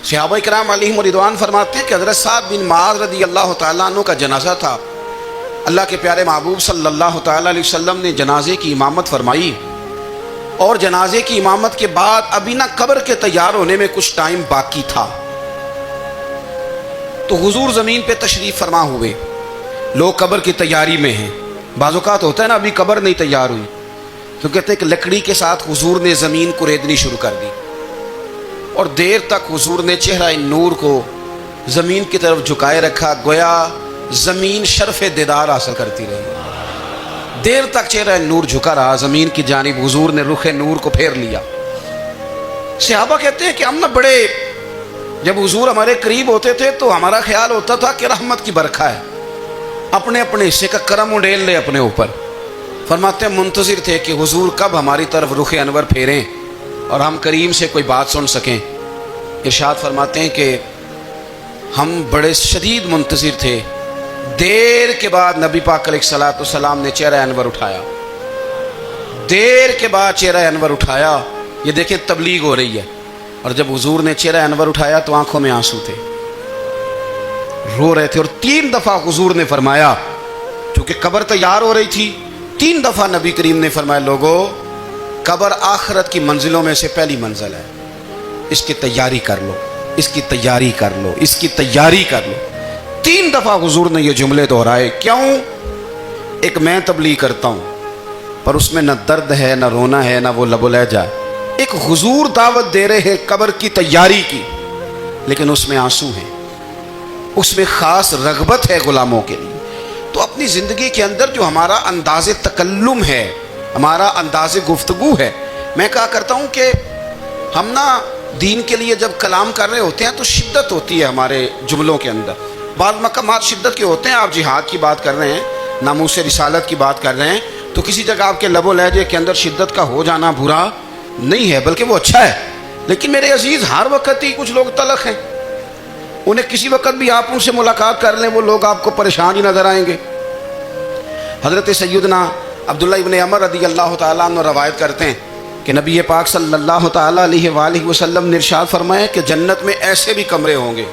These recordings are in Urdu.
صحابہ کرام علیہم رضوان فرماتے ہیں کہ حضرت سعد بن معاذ رضی اللہ تعالیٰ عنہ کا جنازہ تھا. اللہ کے پیارے محبوب صلی اللہ تعالیٰ علیہ وسلم نے جنازے کی امامت فرمائی، اور جنازے کی امامت کے بعد ابھی نہ قبر کے تیار ہونے میں کچھ ٹائم باقی تھا، تو حضور زمین پہ تشریف فرما ہوئے. لوگ قبر کی تیاری میں ہیں. بعض اوقات ہوتا ہے نا ابھی قبر نہیں تیار ہوئی، تو کہتے ہیں کہ لکڑی کے ساتھ حضور نے زمین کو ریدنی شروع کر دی، اور دیر تک حضور نے چہرہ نور کو زمین کی طرف جھکائے رکھا، گویا زمین شرف دیدار حاصل کرتی رہی. دیر تک چہرہ نور جھکا رہا زمین کی جانب، حضور نے رخ نور کو پھیر لیا. صحابہ کہتے ہیں کہ ہم نہ بڑے، جب حضور ہمارے قریب ہوتے تھے تو ہمارا خیال ہوتا تھا کہ رحمت کی برکھا ہے، اپنے اپنے حصے کا کرم اڈیل لے اپنے اوپر. فرماتے ہیں منتظر تھے کہ حضور کب ہماری طرف رخ انور پھیریں اور ہم کریم سے کوئی بات سن سکیں. ارشاد فرماتے ہیں کہ ہم بڑے شدید منتظر تھے. دیر کے بعد نبی پاک علیہ الصلوۃ والسلام نے چہرہ انور اٹھایا. دیر کے بعد چہرہ انور اٹھایا. یہ دیکھیں تبلیغ ہو رہی ہے، اور جب حضور نے چہرہ انور اٹھایا تو آنکھوں میں آنسو تھے، رو رہے تھے. اور 3 دفعہ حضور نے فرمایا، چونکہ قبر تیار ہو رہی تھی، 3 دفعہ نبی کریم نے فرمایا لوگو قبر آخرت کی منزلوں میں سے پہلی منزل ہے، اس کی تیاری کر لو، اس کی تیاری کر لو، اس کی تیاری کر لو. 3 دفعہ حضور نے یہ جملے دہرائے. کیوں؟ ایک میں تبلیغ کرتا ہوں پر اس میں نہ درد ہے، نہ رونا ہے، نہ وہ لب و لہجہ. ایک حضور دعوت دے رہے ہیں قبر کی تیاری کی، لیکن اس میں آنسو ہیں، اس میں خاص رغبت ہے غلاموں کے لیے. تو اپنی زندگی کے اندر جو ہمارا انداز تکلم ہے، ہمارا انداز گفتگو ہے، میں کہا کرتا ہوں کہ ہم نا دین کے لیے جب کلام کر رہے ہوتے ہیں تو شدت ہوتی ہے ہمارے جملوں کے اندر. بعض مقامات شدت کے ہوتے ہیں، آپ جہاد کی بات کر رہے ہیں، ناموس رسالت کی بات کر رہے ہیں، تو کسی جگہ آپ کے لب و لہجے کے اندر شدت کا ہو جانا برا نہیں ہے، بلکہ وہ اچھا ہے. لیکن میرے عزیز ہر وقت ہی کچھ لوگ تلخ ہیں، انہیں کسی وقت بھی آپ ان سے ملاقات کر لیں وہ لوگ آپ کو پریشان ہی نظر آئیں گے. حضرت سیدنا عبداللہ ابن عمر رضی اللہ تعالیٰ عنہ روایت کرتے ہیں کہ نبی پاک صلی اللہ تعالیٰ علیہ وآلہ وسلم نے ارشاد فرمایا کہ جنت میں ایسے بھی کمرے ہوں گے،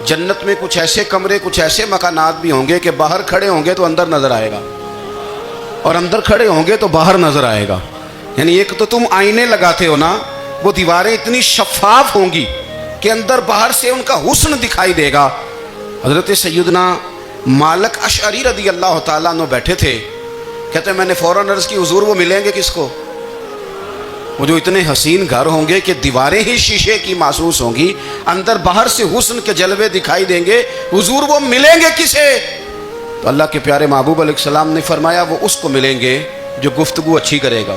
جنت میں کچھ ایسے کمرے، کچھ ایسے مکانات بھی ہوں گے کہ باہر کھڑے ہوں گے تو اندر نظر آئے گا، اور اندر کھڑے ہوں گے تو باہر نظر آئے گا. یعنی ایک تو تم آئینے لگاتے ہو نا، وہ دیواریں اتنی شفاف ہوں گی کہ اندر باہر سے ان کا حسن دکھائی دے گا. حضرت سیدنا مالک اشعری رضی اللہ تعالیٰ عنہ بیٹھے تھے، کہتے ہیں میں نے فوراً عرض کی حضور وہ ملیں گے کس کو؟ وہ جو اتنے حسین گھر ہوں گے کہ دیواریں ہی شیشے کی محسوس ہوں گی، اندر باہر سے حسن کے جلوے دکھائی دیں گے، حضور وہ ملیں گے کسے؟ تو اللہ کے پیارے محبوب علیہ السلام نے فرمایا وہ اس کو ملیں گے جو گفتگو اچھی کرے گا،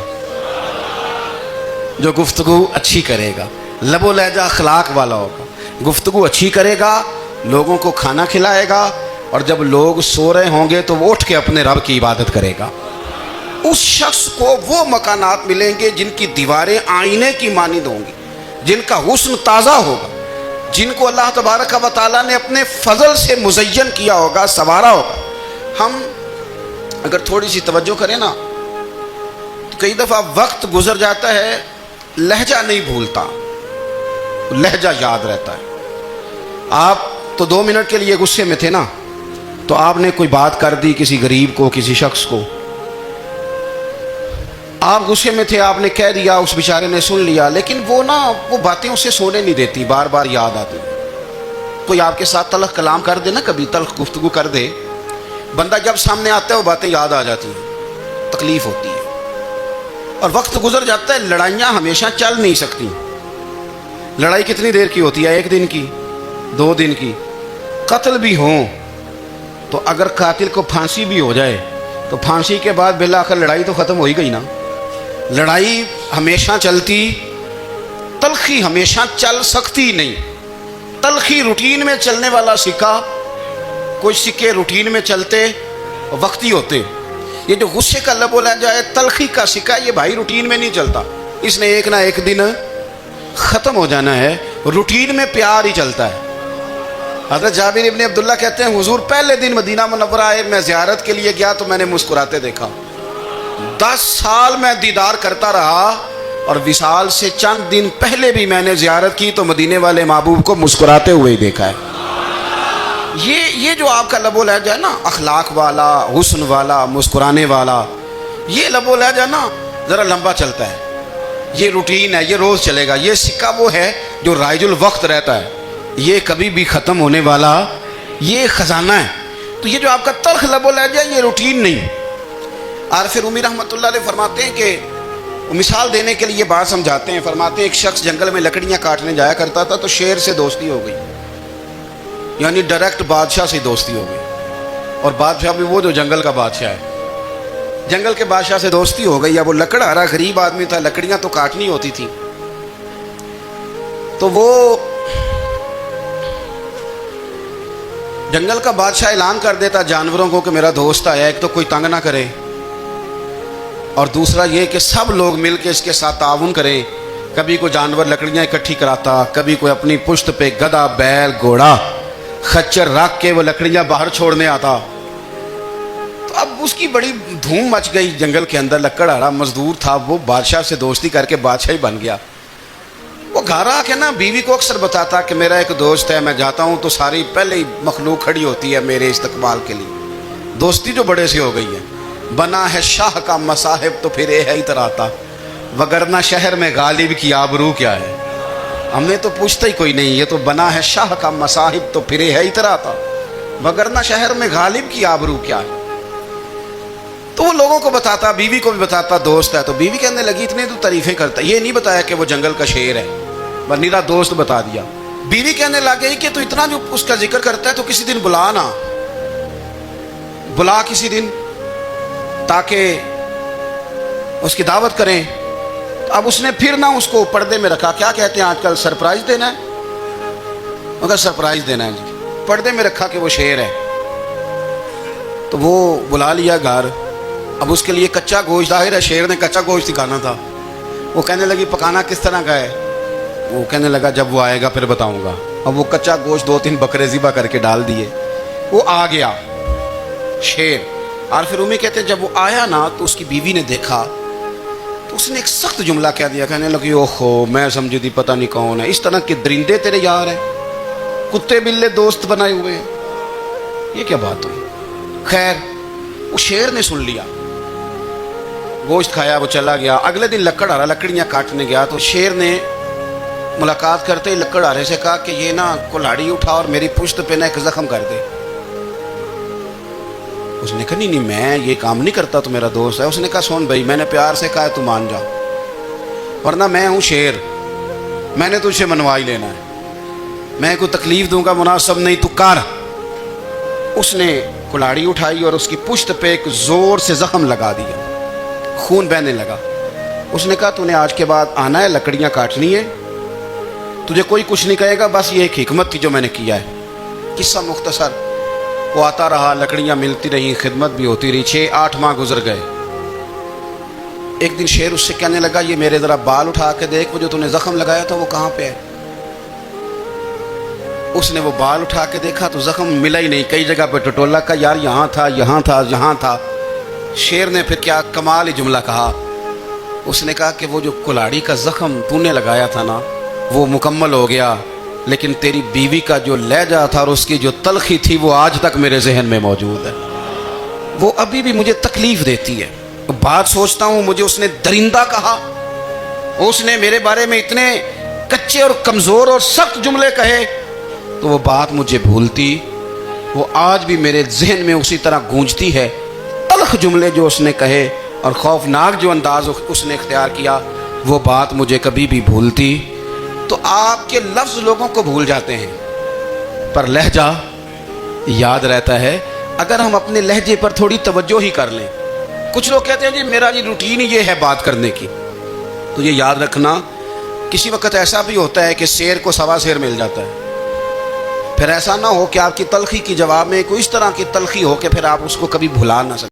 جو گفتگو اچھی کرے گا، لب و لہجہ اخلاق والا ہوگا، گفتگو اچھی کرے گا، لوگوں کو کھانا کھلائے گا، اور جب لوگ سو رہے ہوں گے تو وہ اٹھ کے اپنے رب کی عبادت کرے گا. اس شخص کو وہ مکانات ملیں گے جن کی دیواریں آئینے کی مانند ہوں گی، جن کا حسن تازہ ہوگا، جن کو اللہ تبارک و تعالیٰ نے اپنے فضل سے مزین کیا ہوگا، سنوارا ہوگا. ہم اگر تھوڑی سی توجہ کریں نا تو کئی دفعہ وقت گزر جاتا ہے، لہجہ نہیں بھولتا، لہجہ یاد رہتا ہے. آپ تو 2 منٹ کے لیے غصے میں تھے نا، تو آپ نے کوئی بات کر دی کسی غریب کو، کسی شخص کو، آپ غصے میں تھے، آپ نے کہہ دیا، اس بیچارے نے سن لیا، لیکن وہ باتیں اسے سونے نہیں دیتی، بار بار یاد آتی. کوئی آپ کے ساتھ تلخ کلام کر دے نا، کبھی تلخ گفتگو کر دے، بندہ جب سامنے آتا ہے وہ باتیں یاد آ جاتی ہیں، تکلیف ہوتی ہے، اور وقت گزر جاتا ہے. لڑائیاں ہمیشہ چل نہیں سکتی. لڑائی کتنی دیر کی ہوتی ہے؟ 1 دن کی، 2 دن کی. قتل بھی ہوں تو اگر قاتل کو پھانسی بھی ہو جائے تو پھانسی کے بعد بالآخر لڑائی تو ختم ہو ہی گئی نا. لڑائی ہمیشہ چلتی، تلخی ہمیشہ چل سکتی نہیں. تلخی روٹین میں چلنے والا سکہ، کوئی سکے روٹین میں چلتے وقتی ہوتے. یہ جو غصے کا لب و لہجہ ہے، تلخی کا سکہ، یہ بھائی روٹین میں نہیں چلتا، اس نے ایک نہ ایک دن ختم ہو جانا ہے. روٹین میں پیار ہی چلتا ہے. حضرت جابر ابن عبداللہ کہتے ہیں حضور پہلے دن مدینہ منورہ آئے، میں زیارت کے لیے گیا تو میں نے مسکراتے دیکھا. 10 سال میں دیدار کرتا رہا، اور وصال سے چند دن پہلے بھی میں نے زیارت کی تو مدینے والے محبوب کو مسکراتے ہوئے ہی دیکھا ہے۔ یہ جو آپ کا لب و لہجہ ہے نا، اخلاق والا، حسن والا، مسکرانے والا، یہ لب و لہجہ نا ذرا لمبا چلتا ہے، یہ روٹین ہے، یہ روز چلے گا۔ یہ سکہ وہ ہے جو رائج الوقت رہتا ہے، یہ کبھی بھی ختم ہونے والا یہ خزانہ ہے۔ تو یہ جو آپ کا تلخ لب و لہجہ یہ روٹین نہیں۔ عارف رومی رحمۃ اللہ علیہ فرماتے ہیں کہ مثال دینے کے لیے یہ بات سمجھاتے ہیں، فرماتے ہیں ایک شخص جنگل میں لکڑیاں کاٹنے جایا کرتا تھا تو شیر سے دوستی ہو گئی، یعنی ڈائریکٹ بادشاہ سے دوستی ہو گئی، اور بادشاہ بھی وہ جو جنگل کا بادشاہ ہے، جنگل کے بادشاہ سے دوستی ہو گئی۔ اب وہ لکڑہارا غریب آدمی تھا، لکڑیاں تو کاٹنی ہوتی تھی، تو وہ جنگل کا بادشاہ اعلان کر دیتا جانوروں کو کہ میرا دوست آیا، ایک تو کوئی تنگ نہ کرے، اور دوسرا یہ کہ سب لوگ مل کے اس کے ساتھ تعاون کریں۔ کبھی کوئی جانور لکڑیاں اکٹھی کراتا، کبھی کوئی اپنی پشت پہ گدھا، بیل، گھوڑا، خچر رکھ کے وہ لکڑیاں باہر چھوڑنے آتا۔ تو اب اس کی بڑی دھوم مچ گئی جنگل کے اندر، لکڑہارا مزدور تھا، وہ بادشاہ سے دوستی کر کے بادشاہ ہی بن گیا۔ وہ گھر آ کے نا بیوی کو اکثر بتاتا کہ میرا ایک دوست ہے، میں جاتا ہوں تو ساری پہلے ہی مخلوق کھڑی ہوتی ہے میرے استقبال کے لیے۔ دوستی جو بڑے سے ہو گئی ہے، بنا ہے شاہ کا مصاحب تو پھر یہ ہے اتراتا، وگرنہ شہر میں غالب کی آبرو کیا ہے۔ ہم نے تو پوچھتا ہی کوئی نہیں، یہ تو بنا ہے شاہ کا مصاحب تو پھر یہ ہے اتراتا، وگرنہ شہر میں غالب کی آبرو کیا ہے۔ تو وہ لوگوں کو بتاتا، بیوی کو بھی بتاتا دوست ہے، تو بیوی کہنے لگی اتنے تو تعریفیں کرتا، یہ نہیں بتایا کہ وہ جنگل کا شیر ہے، بنیرا دوست بتا دیا۔ بیوی کہنے لگی کہ تو اتنا جو اس کا ذکر کرتا ہے تو کسی دن بلا نا، بلا کسی دن تاکہ اس کی دعوت کریں۔ اب اس نے پھر نہ اس کو پردے میں رکھا، کیا کہتے ہیں آج کل، سرپرائز دینا ہے، مگر سرپرائز دینا ہے جی، پردے میں رکھا کہ وہ شیر ہے۔ تو وہ بلا لیا گھر، اب اس کے لیے کچا گوشت، ظاہر ہے شیر نے کچا گوشت سکھانا تھا۔ وہ کہنے لگی پکانا کس طرح کا ہے؟ وہ کہنے لگا جب وہ آئے گا پھر بتاؤں گا۔ اب وہ کچا گوشت 2-3 بکرے ذبح کر کے ڈال دیے، وہ آ گیا شیر۔ عارف رومی کہتے ہیں جب وہ آیا نا تو اس کی بیوی نے دیکھا تو اس نے ایک سخت جملہ کہہ دیا، کہنے لگی اوہو میں سمجھی تھی پتہ نہیں کون ہے، اس طرح کے درندے تیرے یار ہیں، کتے بلے دوست بنائے ہوئے ہیں، یہ کیا بات ہوئی؟ خیر وہ شیر نے سن لیا، گوشت کھایا، وہ چلا گیا۔ اگلے دن لکڑہارا لکڑیاں کاٹنے گیا تو شیر نے ملاقات کرتے ہی لکڑہارے سے کہا کہ یہ نا کلاڑی اٹھا اور میری پشت پہ نا ایک زخم کر دے۔ اس نے کہا نہیں میں یہ کام نہیں کرتا، تو میرا دوست ہے۔ اس نے کہا سن بھائی، میں نے پیار سے کہا تو مان جا، ورنہ میں ہوں شیر، میں نے تجھ سے منوا ہی لینا ہے، میں کوئی تکلیف دوں گا مناسب نہیں، تو کر۔ اس نے کلاڑی اٹھائی اور اس کی پشت پہ ایک زور سے زخم لگا دیا، خون بہنے لگا۔ اس نے کہا تو نے آج کے بعد آنا ہے، لکڑیاں کاٹنی ہے، تجھے کوئی کچھ نہیں کہے گا، بس یہ ایک حکمت تھی جو میں نے کیا ہے۔ قصہ مختصر، وہ آتا رہا، لکڑیاں ملتی رہیں، خدمت بھی ہوتی رہی، 6-8 ماہ گزر گئے۔ ایک دن شیر اس سے کہنے لگا یہ میرے ذرا بال اٹھا کے دیکھ، وہ جو تو نے زخم لگایا تھا وہ کہاں پہ ہے؟ اس نے وہ بال اٹھا کے دیکھا تو زخم ملا ہی نہیں، کئی جگہ پہ ٹٹولا کا، یار یہاں تھا یہاں تھا یہاں تھا۔ شیر نے پھر کیا کمال ہی جملہ کہا، اس نے کہا کہ وہ جو کلاڑی کا زخم تو نے لگایا تھا نا وہ مکمل ہو گیا، لیکن تیری بیوی کا جو لہجہ تھا اور اس کی جو تلخی تھی وہ آج تک میرے ذہن میں موجود ہے، وہ ابھی بھی مجھے تکلیف دیتی ہے۔ بات سوچتا ہوں مجھے اس نے درندہ کہا، اس نے میرے بارے میں اتنے کچے اور کمزور اور سخت جملے کہے، تو وہ بات مجھے بھولتی، وہ آج بھی میرے ذہن میں اسی طرح گونجتی ہے۔ تلخ جملے جو اس نے کہے اور خوفناک جو انداز اس نے اختیار کیا، وہ بات مجھے کبھی بھی بھولتی۔ تو آپ کے لفظ لوگوں کو بھول جاتے ہیں پر لہجہ یاد رہتا ہے اگر ہم اپنے لہجے پر تھوڑی توجہ ہی کر لیں۔ کچھ لوگ کہتے ہیں جی میرا جی روٹین یہ ہے بات کرنے کی، تو یہ یاد رکھنا کسی وقت ایسا بھی ہوتا ہے کہ شیر کو سوا شیر مل جاتا ہے، پھر ایسا نہ ہو کہ آپ کی تلخی کی جواب میں کوئی اس طرح کی تلخی ہو کہ پھر آپ اس کو کبھی بھلا نہ سکیں۔